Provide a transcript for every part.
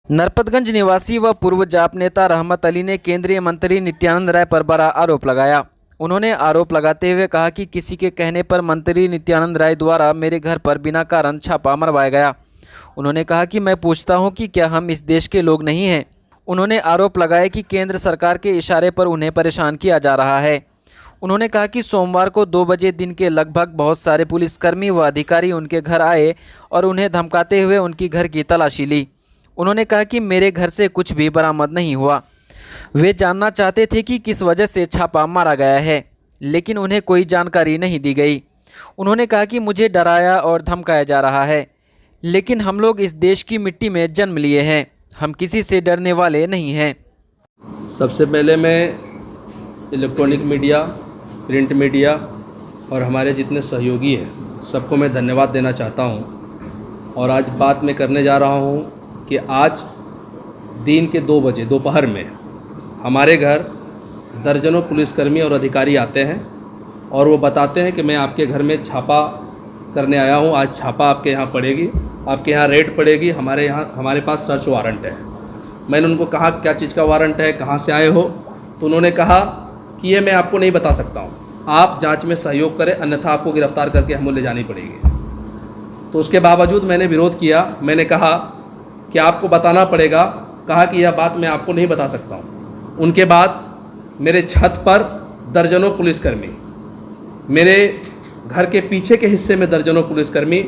नरपतगंज निवासी व पूर्व जाप नेता रहमत अली ने केंद्रीय मंत्री नित्यानंद राय पर बड़ा आरोप लगाया। उन्होंने आरोप लगाते हुए कहा कि किसी के कहने पर मंत्री नित्यानंद राय द्वारा मेरे घर पर बिना कारण छापा मरवाया गया। उन्होंने कहा कि मैं पूछता हूं कि क्या हम इस देश के लोग नहीं हैं। उन्होंने आरोप लगाया कि केंद्र सरकार के इशारे पर उन्हें परेशान किया जा रहा है। उन्होंने कहा कि सोमवार को 2 बजे दिन के लगभग बहुत सारे पुलिसकर्मी व अधिकारी उनके घर आए और उन्हें धमकाते हुए उनकी घर की तलाशी ली। उन्होंने कहा कि मेरे घर से कुछ भी बरामद नहीं हुआ। वे जानना चाहते थे कि किस वजह से छापा मारा गया है, लेकिन उन्हें कोई जानकारी नहीं दी गई। उन्होंने कहा कि मुझे डराया और धमकाया जा रहा है, लेकिन हम लोग इस देश की मिट्टी में जन्म लिए हैं, हम किसी से डरने वाले नहीं हैं। सबसे पहले मैं इलेक्ट्रॉनिक मीडिया, प्रिंट मीडिया और हमारे जितने सहयोगी हैं सबको मैं धन्यवाद देना चाहता हूं। और आज बात मैं करने जा रहा हूं कि आज दिन के 2 बजे दोपहर में हमारे घर दर्जनों पुलिसकर्मी और अधिकारी आते हैं और वो बताते हैं कि मैं आपके घर में छापा करने आया हूं, आज छापा आपके यहाँ पड़ेगी, आपके यहाँ रेड पड़ेगी, हमारे पास सर्च वारंट है। मैंने उनको कहा क्या चीज़ का वारंट है, कहाँ से आए हो, तो उन्होंने कहा कि ये मैं आपको नहीं बता सकता हूँ, आप जांच में सहयोग करें अन्यथा आपको गिरफ्तार करके हमें ले जानी पड़ेगी। तो उसके बावजूद मैंने विरोध किया। मैंने कहा कि आपको बताना पड़ेगा। कहा कि यह बात मैं आपको नहीं बता सकता हूँ। उनके बाद मेरे छत पर दर्जनों पुलिसकर्मी, मेरे घर के पीछे के हिस्से में दर्जनों पुलिसकर्मी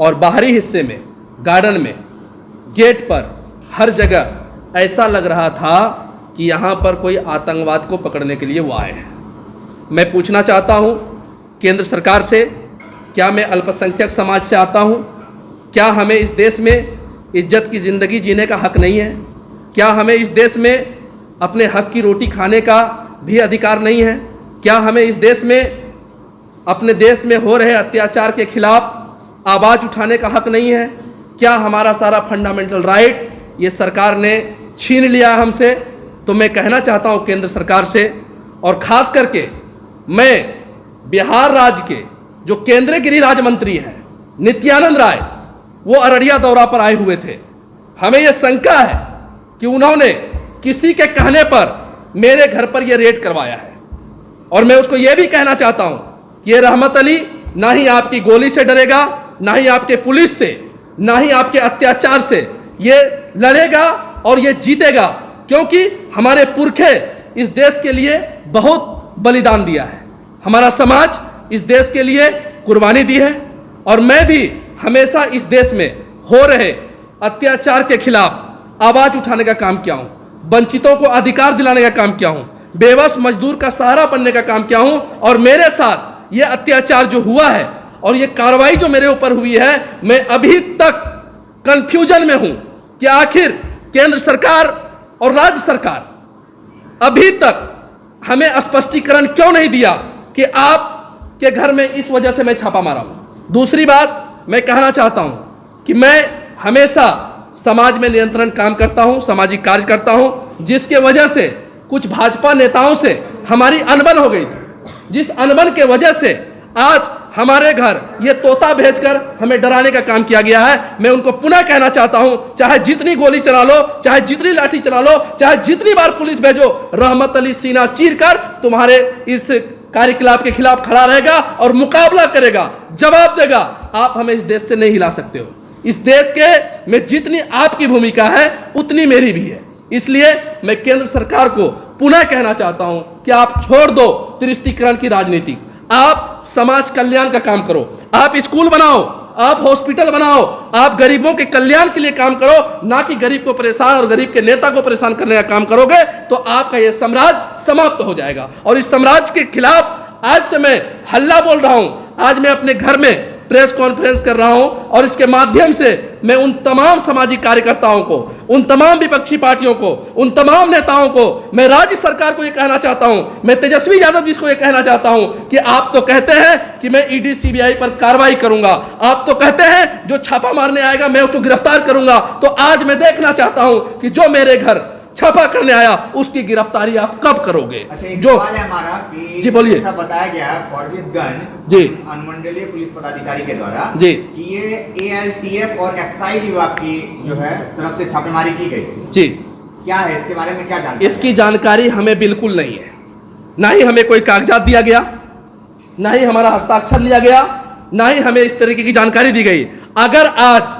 और बाहरी हिस्से में, गार्डन में, गेट पर, हर जगह ऐसा लग रहा था कि यहाँ पर कोई आतंकवाद को पकड़ने के लिए वो आए हैं। मैं पूछना चाहता हूँ केंद्र सरकार से, क्या मैं अल्पसंख्यक समाज से आता हूँ? क्या हमें इस देश में इज्जत की ज़िंदगी जीने का हक नहीं है? क्या हमें इस देश में अपने हक की रोटी खाने का भी अधिकार नहीं है? क्या हमें इस देश में अपने देश में हो रहे अत्याचार के खिलाफ आवाज़ उठाने का हक नहीं है? क्या हमारा सारा फंडामेंटल राइट ये सरकार ने छीन लिया हमसे? तो मैं कहना चाहता हूँ केंद्र सरकार से, और ख़ास करके मैं बिहार राज्य के जो केंद्रीय गृह राज्य मंत्री हैं नित्यानंद राय, वो अररिया दौरा पर आए हुए थे। हमें यह शंका है कि उन्होंने किसी के कहने पर मेरे घर पर यह रेड करवाया है। और मैं उसको यह भी कहना चाहता हूं कि ये रहमत अली ना ही आपकी गोली से डरेगा, ना ही आपके पुलिस से, ना ही आपके अत्याचार से। ये लड़ेगा और ये जीतेगा, क्योंकि हमारे पुरखे इस देश के लिए बहुत बलिदान दिया है। हमारा समाज इस देश के लिए कुर्बानी दी है। और मैं भी हमेशा इस देश में हो रहे अत्याचार के खिलाफ आवाज उठाने का काम किया हूं, वंचितों को अधिकार दिलाने का काम किया हूं, बेबस मजदूर का सहारा बनने का काम किया हूं। और मेरे साथ ये अत्याचार जो हुआ है और ये कार्रवाई जो मेरे ऊपर हुई है, मैं अभी तक कंफ्यूजन में हूं कि आखिर केंद्र सरकार और राज्य सरकार अभी तक हमें स्पष्टीकरण क्यों नहीं दिया कि आपके घर में इस वजह से मैं छापा मारा हूं। दूसरी बात मैं कहना चाहता हूं कि मैं हमेशा समाज में नियंत्रण काम करता हूं, सामाजिक कार्य करता हूं, जिसके वजह से कुछ भाजपा नेताओं से हमारी अनबन हो गई थी, जिस अनबन के वजह से आज हमारे घर ये तोता भेजकर हमें डराने का काम किया गया है। मैं उनको पुनः कहना चाहता हूं, चाहे जितनी गोली चला लो, चाहे जितनी लाठी चला लो, चाहे जितनी बार पुलिस भेजो, रहमत अली सीना चीरकर तुम्हारे इस कार्यकलाप के खिलाफ खड़ा रहेगा और मुकाबला करेगा, जवाब देगा। आप हमें इस देश से नहीं हिला सकते हो। इस देश के में जितनी आपकी भूमिका है उतनी मेरी भी है। इसलिए मैं केंद्र सरकार को पुनः कहना चाहता हूं कि आप छोड़ दो तुष्टीकरण की राजनीति, आप समाज कल्याण का काम करो, आप स्कूल बनाओ, आप हॉस्पिटल बनाओ, आप गरीबों के कल्याण के लिए काम करो, ना कि गरीब को परेशान और गरीब के नेता को परेशान करने का काम करोगे तो आपका यह साम्राज्य समाप्त हो जाएगा। और इस साम्राज्य के खिलाफ आज से मैं हल्ला बोल रहा हूं। आज मैं अपने घर में प्रेस कॉन्फ्रेंस कर रहा हूं और इसके माध्यम से मैं उन तमाम सामाजिक कार्यकर्ताओं को, उन तमाम विपक्षी पार्टियों को, उन तमाम नेताओं को, मैं राज्य सरकार को यह कहना चाहता हूं, मैं तेजस्वी यादव जी को यह कहना चाहता हूं कि आप तो कहते हैं कि मैं ईडी सीबीआई पर कार्रवाई करूंगा, आप तो कहते हैं जो छापा मारने आएगा मैं उसको गिरफ्तार करूंगा, तो आज मैं देखना चाहता हूं कि जो मेरे घर छापा करने आया उसकी गिरफ्तारी आप कब करोगे? अच्छा, एक जो सवाल है हमारा कि जी बोलिए। ऐसा बताया गया है फॉरबिसगंज जी अनुमंडलीय पुलिस पदाधिकारी के द्वारा जी कि ये ALTF और एक्साइज विभाग की जो है तरफ से छापेमारी की गई थी। जी, क्या है इसके बारे में, क्या जानकारी? इसकी जानकारी हमें बिल्कुल नहीं है। ना ही हमें कोई कागजात दिया गया, ना ही हमारा हस्ताक्षर लिया गया, ना ही हमें इस तरीके की जानकारी दी गई। अगर आज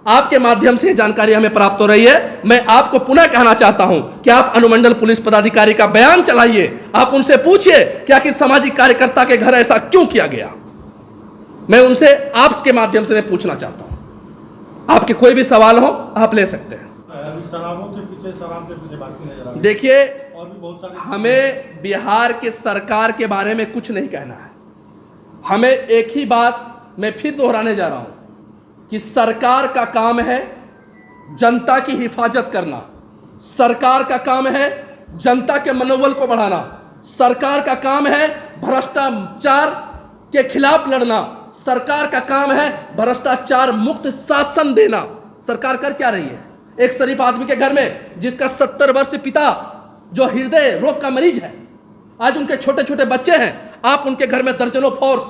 आपके माध्यम से जानकारी हमें प्राप्त हो रही है, मैं आपको पुनः कहना चाहता हूं कि आप अनुमंडल पुलिस पदाधिकारी का बयान चलाइए, आप उनसे पूछिए कि आखिर सामाजिक कार्यकर्ता के घर ऐसा क्यों किया गया। मैं उनसे आपके माध्यम से मैं पूछना चाहता हूं। आपके कोई भी सवाल हो आप ले सकते हैं। शराबों के पीछे, शराब के पीछे बाकी नजर आ रही है। देखिए, और भी बहुत सारे हमें बिहार के सरकार के बारे में कुछ नहीं कहना है। हमें एक ही बात मैं फिर दोहराने जा रहा हूं कि सरकार का काम है जनता की हिफाजत करना, सरकार का काम है जनता के मनोबल को बढ़ाना, सरकार का काम है भ्रष्टाचार के खिलाफ लड़ना, सरकार का काम है भ्रष्टाचार मुक्त शासन देना। सरकार कर क्या रही है? एक शरीफ आदमी के घर में जिसका 70 वर्ष पिता जो हृदय रोग का मरीज है, आज उनके छोटे छोटे बच्चे हैं, आप उनके घर में दर्जनों फोर्स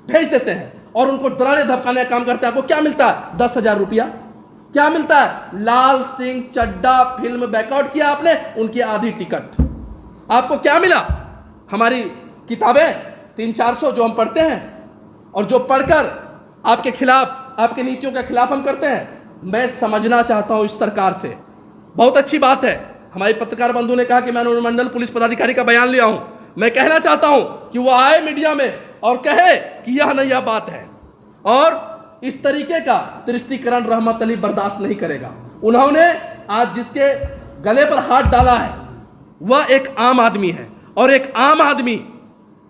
भेज देते हैं और उनको डराने धमकाने का काम करते हैं। आपको क्या मिलता है? 10,000 रुपया। क्या मिलता है? लाल सिंह चड्डा फिल्म बैकआउट किया आपने, उनकी आधी टिकट। आपको क्या मिला? हमारी किताबें 300-400 जो हम पढ़ते हैं और जो पढ़कर आपके खिलाफ, आपके नीतियों के खिलाफ हम करते हैं। मैं समझना चाहता हूं इस सरकार से, बहुत अच्छी बात है, हमारे पत्रकार बंधु ने कहा कि मैं अनुमंडल पुलिस पदाधिकारी का बयान लिया हूं। मैं कहना चाहता हूं कि वो आए मीडिया में और कहे कि यह नया बात है, और इस तरीके का तिरस्तीकरण रहमत अली बर्दाश्त नहीं करेगा। उन्होंने आज जिसके गले पर हाथ डाला है वह एक आम आदमी है, और एक आम आदमी,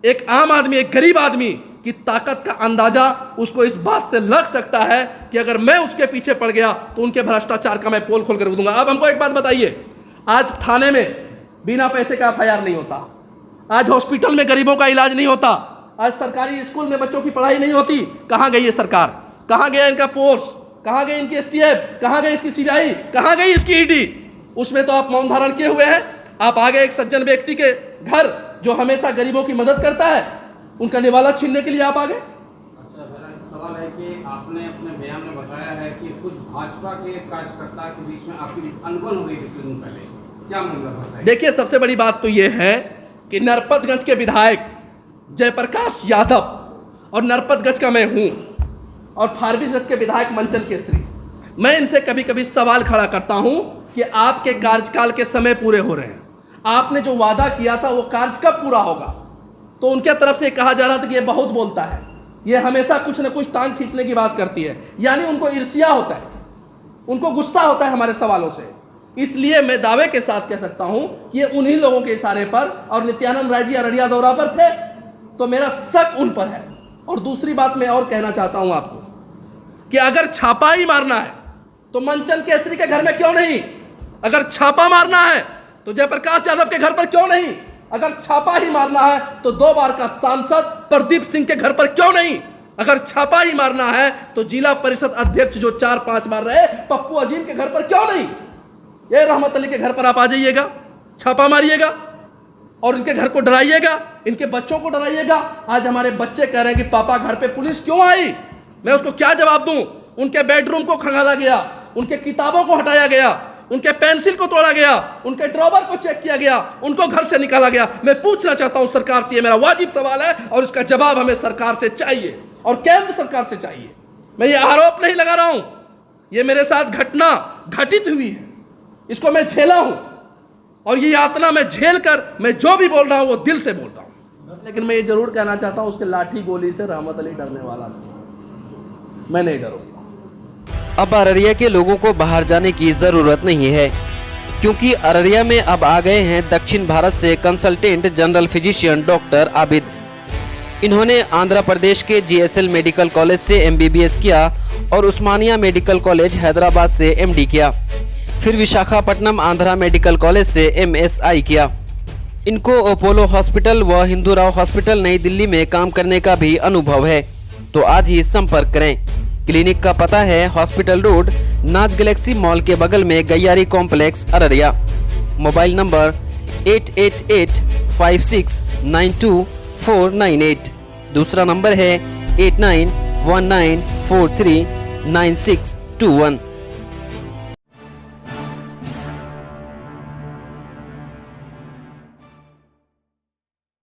एक गरीब आदमी की ताकत का अंदाजा उसको इस बात से लग सकता है कि अगर मैं उसके पीछे पड़ गया तो उनके भ्रष्टाचार का मैं पोल खोल कर दूंगा। अब हमको एक बात बताइए, आज थाने में बिना पैसे का FIR नहीं होता, आज हॉस्पिटल में गरीबों का इलाज नहीं होता, आज सरकारी स्कूल में बच्चों की पढ़ाई नहीं होती। कहां गई ये सरकार? कहां गया इनका फोर्स? कहां गई इनकी STF? कहां गई इसकी CBI? कहां गई इसकी ED? उसमें तो आप मौन धारण किए हुए हैं। आप आगे एक सज्जन व्यक्ति के घर जो हमेशा गरीबों की मदद करता है, उनका निवाला छीनने के लिए आप आगे। अच्छा, मेरा सवाल है कि आपने अपने बयान में बताया है कि कुछ भाजपा के कार्यकर्ता के बीच में आपकी अनबन हो गई थी कुछ दिन पहले, क्या मामला बताइए? देखिए, सबसे बड़ी बात तो यह है कि नरपतगंज के विधायक जयप्रकाश यादव और नरपतगंज का मैं हूं, और फारबिसगंज के विधायक मंचन केसरी, मैं इनसे कभी कभी सवाल खड़ा करता हूं कि आपके कार्यकाल के समय पूरे हो रहे हैं, आपने जो वादा किया था वो कार्य कब पूरा होगा? तो उनके तरफ से कहा जा रहा था कि ये बहुत बोलता है, ये हमेशा कुछ न कुछ टांग खींचने की बात करती है, यानी उनको ईर्ष्या होता है, उनको गुस्सा होता है हमारे सवालों से। इसलिए मैं दावे के साथ कह सकता हूं कि ये उन्हीं लोगों के इशारे पर, और नित्यानंद राय जी अररिया दौरा पर थे तो मेरा शक उन पर है। और दूसरी बात मैं और कहना चाहता हूं आपको कि अगर छापा ही मारना है तो मंचन केसरी के घर में क्यों नहीं? अगर छापा मारना है तो जयप्रकाश यादव के घर पर क्यों नहीं? अगर छापा ही मारना है तो 2 बार का सांसद प्रदीप सिंह के घर पर क्यों नहीं? अगर छापा ही मारना है तो जिला परिषद अध्यक्ष जो 4-5 बार रहे पप्पू अजीम के घर पर क्यों नहीं? ये रहमत अली के घर पर आप आ जाइएगा, छापा मारिएगा और इनके घर को डराइएगा, इनके बच्चों को डराइएगा। आज हमारे बच्चे कह रहे हैं कि पापा घर पे पुलिस क्यों आई? मैं उसको क्या जवाब दूं? उनके बेडरूम को खंगाला गया, उनके किताबों को हटाया गया, उनके पेंसिल को तोड़ा गया, उनके ड्रॉवर को चेक किया गया, उनको घर से निकाला गया। मैं पूछना चाहता हूं सरकार से, ये मेरा वाजिब सवाल है और इसका जवाब हमें सरकार से चाहिए और केंद्र सरकार से चाहिए। मैं ये आरोप नहीं लगा रहा हूं, ये मेरे साथ घटना घटित हुई है, इसको मैं झेला हूं और ये यातना मैं झेल कर मैं जो भी बोल रहा हूं वो दिल से बोल रहा हूं। लेकिन मैं ये जरूर कहना चाहता हूं, उसके लाठी गोली से रहमत अली डरने वाला नहीं, मैं नहीं डरूंगा। अब अररिया के लोगों को बाहर जाने की जरूरत नहीं है, क्योंकि अररिया में अब आ गए हैं दक्षिण भारत से consultant general physician doctor Abid. इन्होंने आंध्र प्रदेश के GSL मेडिकल कॉलेज से MBBS किया और उस्मानिया मेडिकल कॉलेज हैदराबाद से MD किया, फिर विशाखापट्टनम आंध्रा मेडिकल कॉलेज से MSI किया। इनको अपोलो हॉस्पिटल व हिंदूराव हॉस्पिटल नई दिल्ली में काम करने का भी अनुभव है, तो आज ही संपर्क करें। क्लिनिक का पता है hospital road, Naaz galaxy mall के बगल में Gaiyari complex, Araria. Mobile number 8885692498। दूसरा नंबर है 8919439621।